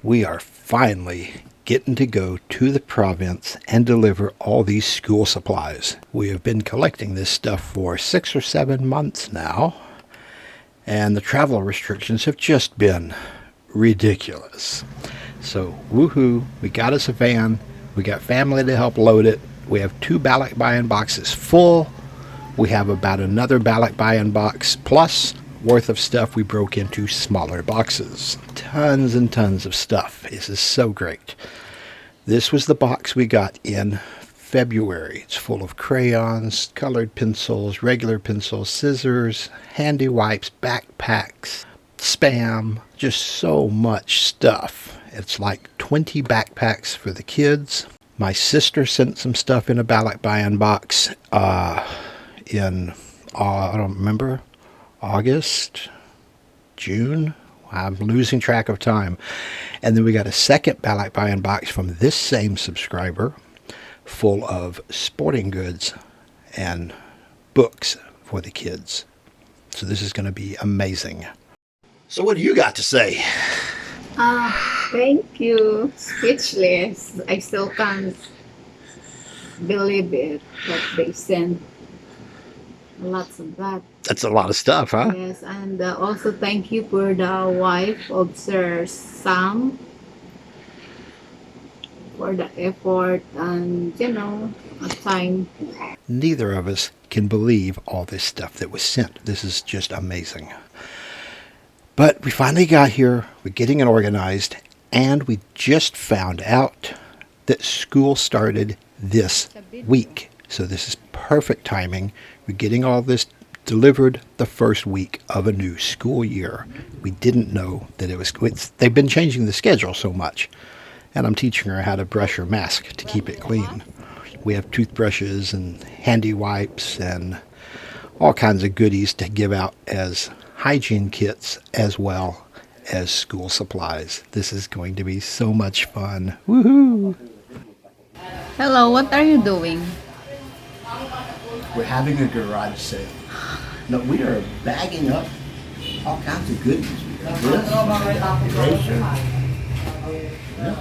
we are finally getting to go to the province and deliver all these school supplies. We have been collecting this stuff for 6 or 7 months now, and the travel restrictions have just been ridiculous. So, woohoo, we got us a van, we got family to help load it, we have 2 ballot buy-in boxes full, we have about another ballot buy-in box plus worth of stuff we broke into smaller boxes. Tons and tons of stuff. This is so great. This was the box we got in February. It's full of crayons, colored pencils, regular pencils, scissors, handy wipes, backpacks, Spam, just so much stuff. It's like 20 backpacks for the kids. My sister sent some stuff in a ballot buy-in box in, I don't remember, August, June. I'm losing track of time. And then we got a second ballot buy-in box from this same subscriber full of sporting goods and books for the kids. So this is going to be amazing. So what do you got to say? Thank you. Speechless. I still can't believe it that they sent lots of that. That's a lot of stuff, huh? Yes, and also thank you for the wife of Sir Sam for the effort and, time. Neither of us can believe all this stuff that was sent. This is just amazing. But we finally got here, we're getting it organized, and we just found out that school started this week. So this is perfect timing. We're getting all this delivered the first week of a new school year. We didn't know that it was, they've been changing the schedule so much. And I'm teaching her how to brush her mask to keep it clean. We have toothbrushes and handy wipes and all kinds of goodies to give out as hygiene kits as well as school supplies. This is going to be so much fun. Woohoo! Hello, what are you doing? We're having a garage sale. No, we are bagging up all kinds of goodies. We got this, eraser. Yeah.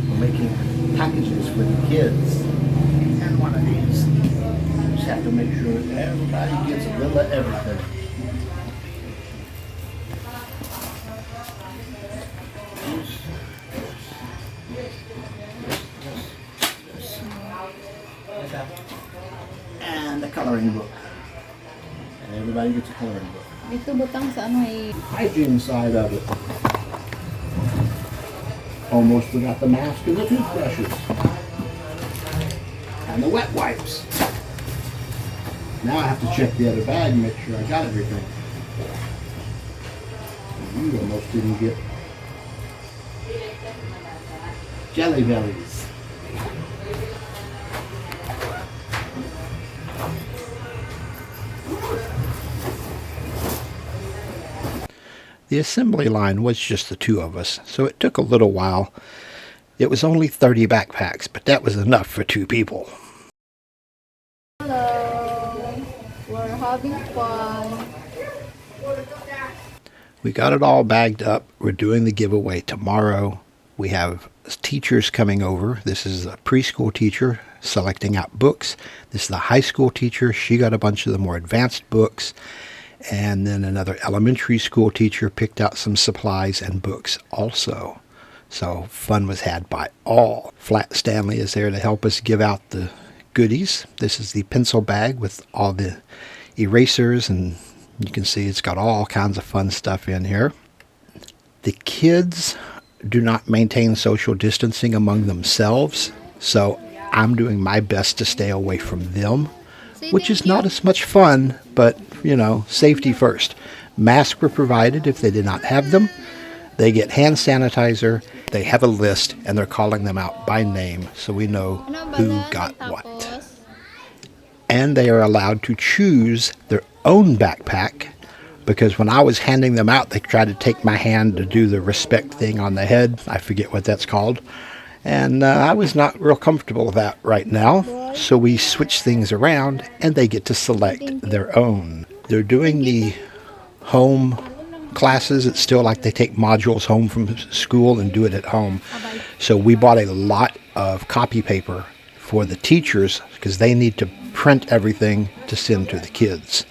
We're making packages for the kids. And one of these. Just have to make sure that everybody gets a little of everything. And a coloring book. And everybody gets a coloring book. Ito butang sa ano ay... Hygiene side of it. Almost forgot the mask and the toothbrushes. And the wet wipes. Now I have to check the other bag and make sure I got everything. You almost didn't get Jelly Bellies. The assembly line was just the 2 of us, so it took a little while. It was only 30 backpacks, but that was enough for 2 people. Hello. We're having fun. We got it all bagged up. We're doing the giveaway tomorrow. We have teachers coming over. This is a preschool teacher selecting out books. This is the high school teacher. She got a bunch of the more advanced books. And then another elementary school teacher picked out some supplies and books also. So fun was had by all. Flat Stanley is there to help us give out the goodies. This is the pencil bag with all the erasers, and you can see it's got all kinds of fun stuff in here. The kids do not maintain social distancing among themselves, so I'm doing my best to stay away from them, which is not as much fun, but, safety first. Masks were provided if they did not have them. They get hand sanitizer. They have a list, and they're calling them out by name, so we know who got what. And they are allowed to choose their own backpack, because when I was handing them out, they tried to take my hand to do the respect thing on the head. I forget what that's called. And I was not real comfortable with that right now. So we switch things around, and they get to select their own. They're doing the home classes. It's still like they take modules home from school and do it at home. So we bought a lot of copy paper for the teachers because they need to print everything to send to the kids.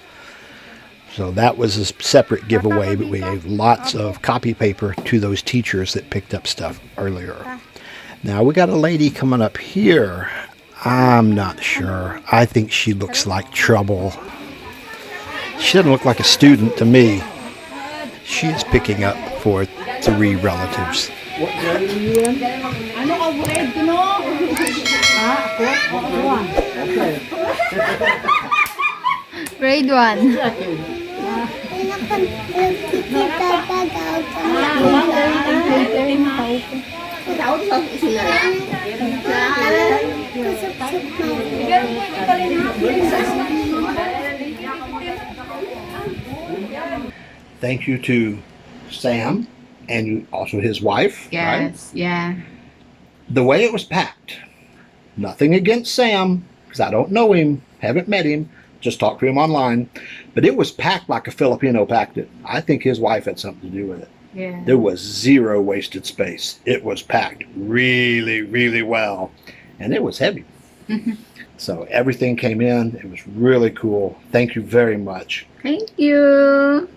So that was a separate giveaway, but we gave lots of copy paper to those teachers that picked up stuff earlier. Now we got a lady coming up here. I'm not sure. I think she looks like trouble. She doesn't look like a student to me. She is picking up for 3 relatives. Grade 1. Thank you to Sam and also his wife. Yes, yeah. The way it was packed, nothing against Sam, because I don't know him, haven't met him, just talked to him online, but it was packed like a Filipino packed it. I think his wife had something to do with it. Yeah. There was 0 wasted space. It was packed really, really well, and it was heavy. So everything came in. It was really cool. Thank you very much. Thank you.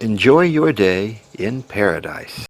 Enjoy your day in paradise.